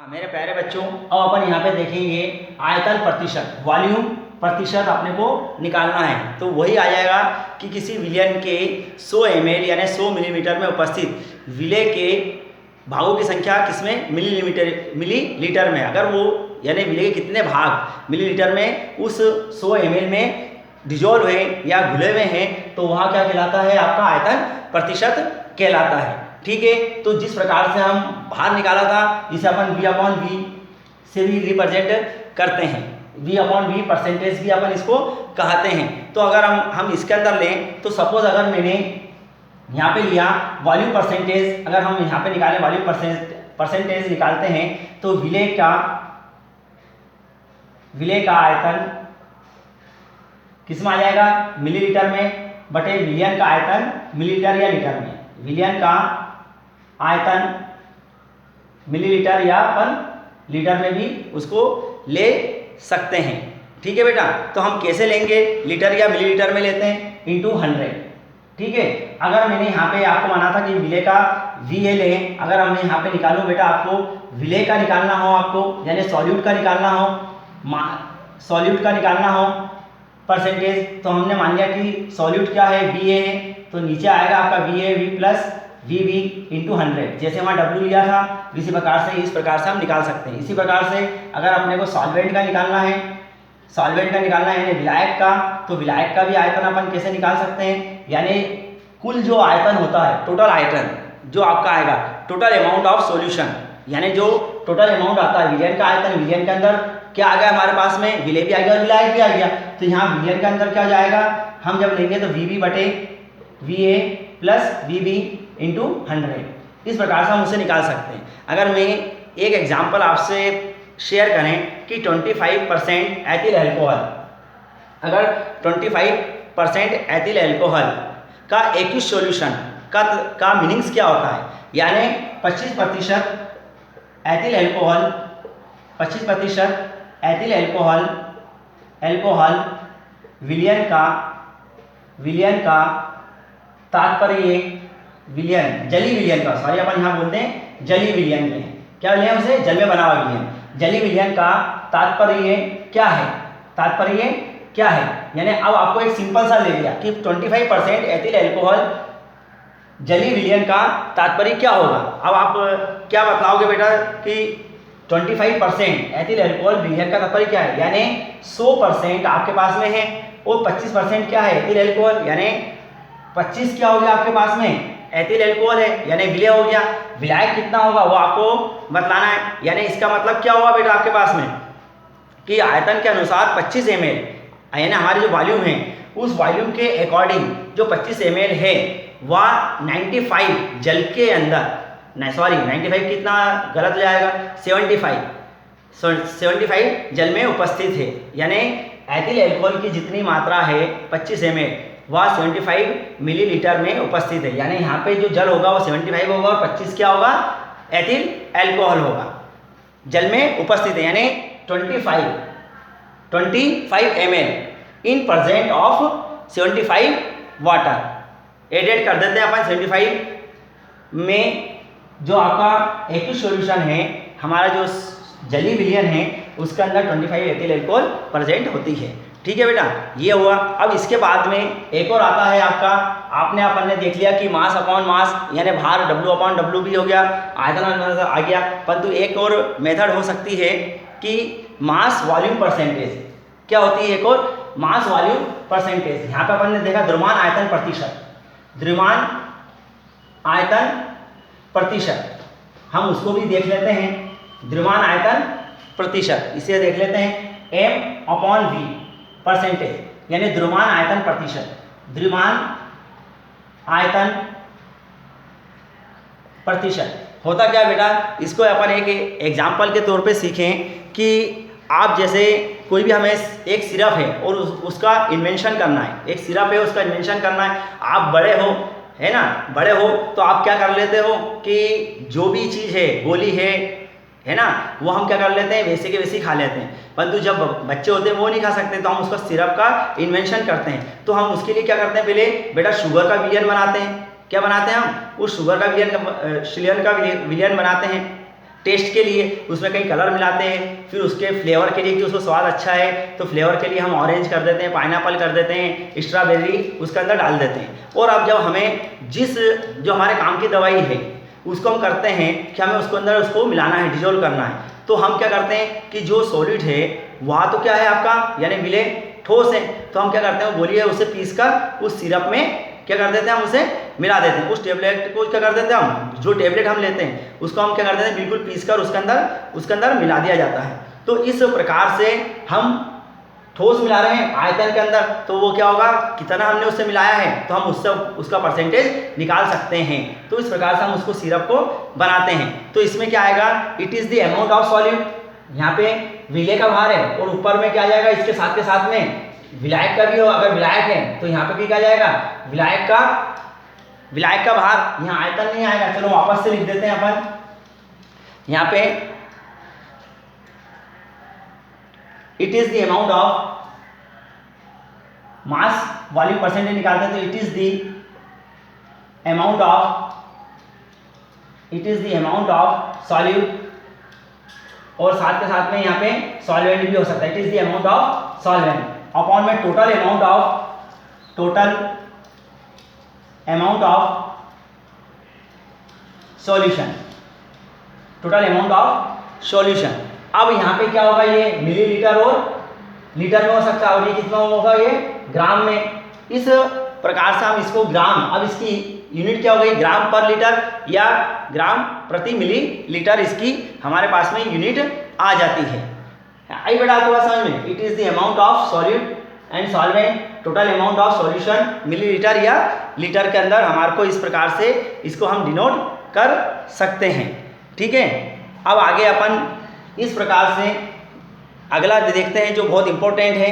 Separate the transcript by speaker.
Speaker 1: मेरे प्यारे बच्चों, अब अपन यहाँ पे देखेंगे आयतन प्रतिशत, वॉल्यूम प्रतिशत अपने को निकालना है। तो वही आ जाएगा कि किसी विलयन के 100 ml यानी 100 मिलीमीटर में उपस्थित विलय के भागों की संख्या किसमें मिलीलीटर में, अगर वो यानी विलय के कितने भाग मिलीलीटर में उस 100 ml में डिजोल्व हुए या घुले हुए हैं, तो वहाँ क्या कहलाता है, आपका आयतन प्रतिशत कहलाता है। ठीक है, तो जिस प्रकार से हम बाहर निकाला था, जिसे अपन V/V से भी रिप्रेजेंट करते हैं, V/V परसेंटेज भी अपन इसको कहते हैं। तो अगर हम इसके अंदर लें, तो सपोज अगर मैंने यहाँ पे लिया वॉल्यूम परसेंटेज, अगर हम यहाँ पे निकालें वॉल्यूम परसेंटेज निकालते हैं, तो विलय का आयतन किसमें आ जाएगा, मिलीलीटर में, बटे विलयन का आयतन मिलीलीटर या लीटर में। विलयन का आयतन मिलीलीटर या अपन लीटर में भी उसको ले सकते हैं। ठीक है बेटा, तो हम कैसे लेंगे, लीटर या मिलीलीटर में लेते हैं, इंटू 100। ठीक है, अगर मैंने यहाँ पे आपको माना था कि विलय का VA लें, अगर हमने यहाँ पे निकालूं बेटा, आपको विलय का निकालना हो, आपको यानी सॉल्यूट का निकालना हो परसेंटेज, तो हमने मान लिया कि सॉल्यूट क्या है, VA है, तो नीचे आएगा आपका VA प्लस VB इंटू 100। जैसे वहाँ W लिया था, इसी प्रकार से इस प्रकार से हम निकाल सकते हैं। इसी प्रकार से अगर अपने को सॉल्वेंट का निकालना है यानी विलायक का, तो विलायक का भी आयतन अपन कैसे निकाल सकते हैं, यानी कुल जो आयतन होता है, टोटल आयतन जो आपका आएगा, टोटल अमाउंट ऑफ सॉल्यूशन, यानी जो टोटल अमाउंट आता है विलयन का आयतन, विलयन के अंदर क्या आ गया हमारे पास में, विलय भी आ गया और विलायक भी आ गया। तो यहाँ विलयन के अंदर क्या जाएगा, हम जब लेंगे तो VB बटे VA प्लस VB इंटू 100, इस प्रकार से हम उसे निकाल सकते हैं। अगर मैं एक एग्जाम्पल आपसे शेयर करें कि 25% एथिल अल्कोहल, अगर 25% एथिल अल्कोहल का एक्यूस सॉल्यूशन का मीनिंग्स क्या होता है, यानी 25% एथिल अल्कोहल विलयन का तात्पर्य जली विलयन का, सॉरी अपन यहाँ बोलते हैं जली विलयन में, क्या लें उसे, जल में बना हुआ विलयन, जली विलयन का तात्पर्य क्या है, यानी अब आपको एक सिंपल सा ले लिया कि 25% एथिल अल्कोहल जली विलयन का तात्पर्य क्या होगा। अब आप क्या बतलाओगे बेटा कि 25% एथिल अल्कोहल विलयन का तात्पर्य क्या है, यानी 100% आपके पास में है और 25% क्या है, एथिल अल्कोहल, यानी 25 क्या हो गया आपके पास में, एथिल अल्कोहल है, यानी विलय हो गया। विलायक कितना होगा वो आपको बतलाना है, यानी इसका मतलब क्या होगा बेटा आपके पास में कि आयतन के अनुसार 25 ml, यानी हमारी जो वॉल्यूम है उस वॉल्यूम के अकॉर्डिंग जो 25 ml है वह 95 जल के अंदर, नहीं सॉरी 95 कितना गलत हो जाएगा, 75 जल में उपस्थित है, यानी एथिल अल्कोहल की जितनी मात्रा है 25 ml वह 75 मिलीलीटर में उपस्थित है, यानी यहाँ पे जो जल होगा वो 75 होगा और 25 क्या होगा, एथिल अल्कोहल होगा, जल में उपस्थित है, यानी 25 ml in present of 75 water added कर देते हैं अपन 75 में। जो आपका एक्यूस सॉल्यूशन है, हमारा जो जली विलयन है, उसके अंदर 25 एथिल अल्कोहल प्रेजेंट होती है। ठीक है बेटा, ये हुआ। अब इसके बाद में एक और आता है आपका, अपन ने देख लिया कि मास अपॉन मास, यानी भार W/W भी हो गया, आयतन आ गया, परंतु एक और मेथड हो सकती है कि मास वॉल्यूम परसेंटेज, क्या होती है एक और, मास वॉल्यूम परसेंटेज। यहाँ पे अपन ने देखा द्रव्यमान आयतन प्रतिशत, हम उसको भी देख लेते हैं, द्रव्यमान आयतन प्रतिशत, इसे देख लेते हैं M/V परसेंटेज, यानी द्रव्यमान आयतन प्रतिशत, द्रव्यमान आयतन प्रतिशत होता क्या बेटा, इसको अपन एक एग्जाम्पल के तौर पे सीखें कि आप जैसे कोई भी हमें एक सिरप है और उसका इन्वेंशन करना है, एक सिरप है उसका इन्वेंशन करना है, आप बड़े हो, है ना, बड़े हो तो आप क्या कर लेते हो कि जो भी चीज़ है, गोली है ना, वो हम क्या कर लेते हैं, वैसे के वैसे ही खा लेते हैं, परंतु जब बच्चे होते हैं वो नहीं खा सकते, तो हम उसका सिरप का इन्वेंशन करते हैं। तो हम उसके लिए क्या करते हैं, पहले बेटा शुगर का विलयन बनाते हैं, क्या बनाते हैं हम, उस शुगर का विलयन का विलयन बनाते हैं, टेस्ट के लिए उसमें कई कलर मिलाते हैं, फिर उसके फ्लेवर के लिए कि उसको स्वाद अच्छा है तो फ्लेवर के लिए हम ऑरेंज कर देते हैं, पाइनएप्पल कर देते हैं, स्ट्रॉबेरी उसके अंदर डाल देते हैं। और अब जब हमें जो हमारे काम की दवाई है उसको हम करते हैं कि हमें उसके अंदर उसको मिलाना है, डिजोल्व करना है, तो हम क्या करते हैं कि जो सॉलिड है वहाँ तो क्या है आपका यानी मिले ठोस है, तो हम क्या करते हैं वो गोली है उसे पीस कर उस सिरप में क्या कर देते हैं हम उसे मिला देते हैं। उस टेबलेट को क्या कर देते हैं हम, जो टेबलेट हम लेते हैं उसको हम क्या कर देते हैं बिल्कुल पीस कर उसके अंदर मिला दिया जाता है। तो इस प्रकार से हम ठोस मिला रहे हैं आयतन के अंदर, तो वो क्या होगा कितना हमने उससे मिलाया है तो हम उससे उसका परसेंटेज निकाल सकते हैं। तो इस प्रकार से हम उसको सिरप को बनाते हैं। तो इसमें क्या आएगा, it is the amount of solute, यहाँ पे विलेय का भार है और ऊपर में क्या आ जाएगा इसके साथ के साथ में विलायक का भी हो, अगर विलायक है तो यहाँ पे भी क्या जाएगा विलायक का भार, यहाँ आयतन नहीं आएगा। चलो वापस से लिख देते हैं अपन यहाँ पे, it is the amount of mass volume percentage निकालते हैं तो it is the amount of solute, और साथ के साथ में यहाँ पे सॉल्वेंट भी हो सकता है, it is the amount of solvent upon में टोटल अमाउंट ऑफ सॉल्यूशन। अब यहाँ पे क्या होगा, ये मिलीलीटर और लीटर में हो सकता है और ये कितना होगा, ये ग्राम में। इस प्रकार से हम इसको ग्राम, अब इसकी यूनिट क्या हो गई ग्राम पर लीटर या ग्राम प्रति मिलीलीटर, इसकी हमारे पास में यूनिट आ जाती है। आई बेटा आपको बात समझ में, it is the amount of solute and solvent, total amount of solution millilitre या लीटर के अंदर हमारे को इस प्रकार से इसको हम डिनोट कर सकते हैं। ठीक है, अब आगे अपन इस प्रकार से अगला देखते हैं जो बहुत इंपॉर्टेंट है,